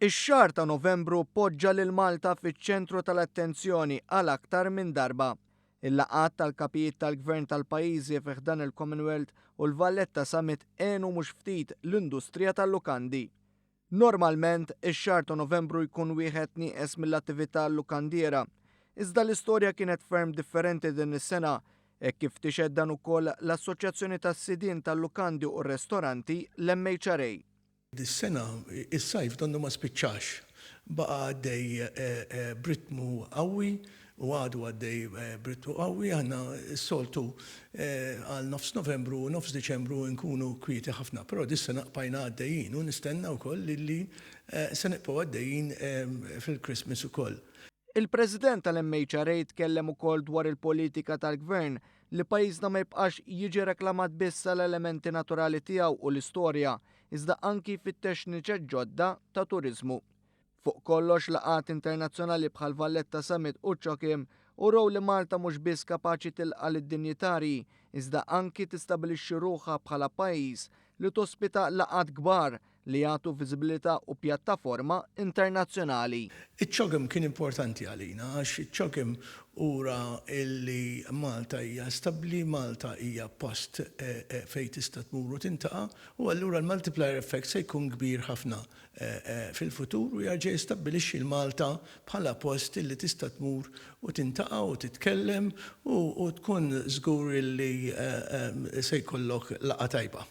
Ix-xahar ta' Novembru poġġa lil Malta fiċ-ċentru tal-attenzjoni għal aktar minn darba. Il-laqgħat tal-kapijiet tal-gvern tal-pajjiżi fih dan il-Commonwealth u l-Valletta Summit għenu mhux ftit l-industrija tal-lukandi. Normalment, ix-xahar ta' Novembru jkun wieħed nieqes mill-attività lukandiera, iżda l-istorja kienet ferm differenti din is-sena hekk kif tixhed dan ukoll l-Assoċjazzjoni tas-Sidien tal-Lukandi u r-Ristoranti l-MHRA. Dis-sena is-sajf donnu ma spiċċax. Baqa għaddej britmu qawwi u għadu għaddej britmu qawwi, aħna s-soltu għal nofs Novembru u nofs Diċembru nkunu kwieti ħafna, però dis-sena qbajna għaddejjin u nistenna wkoll li se nibqgħu għaddejjin fil-Christmas ukoll. Il-President tal-MHRA tkellem ukoll dwar il-politika tal-Gvern li pajjiżna ma jibqax jiġi reklamat biss l-elementi naturali tiegħu u l-istorja, iżda anki fit-teċniċi ġodda ta' turiżmu. Fuq kollox laqgħat internazzjonali bħal Valletta Summit u ċokim uraw li Malta mhux biss kapaċi tilqa' lid-dinjitarji, iżda anki tistabbilixxi ruħha bħala pajjiż li tospita laqgħat kbar li jagħtu viżibilità u pjattaforma internazzjonali. Iċ-ċogem kien importanti għalina għax iċ-ċogem ura illi Malta hija stabbli, Malta hija post fejn tista' tmur u tintaqa' u allura l-multiplier effect se jkun kbir ħafna fil-futur u jerġa' jistabbilixxi l-Malta bħala post illi tista' tmur u tintaqa' u titkellem u tkun żgur illi se jkollok laqgħa tajba.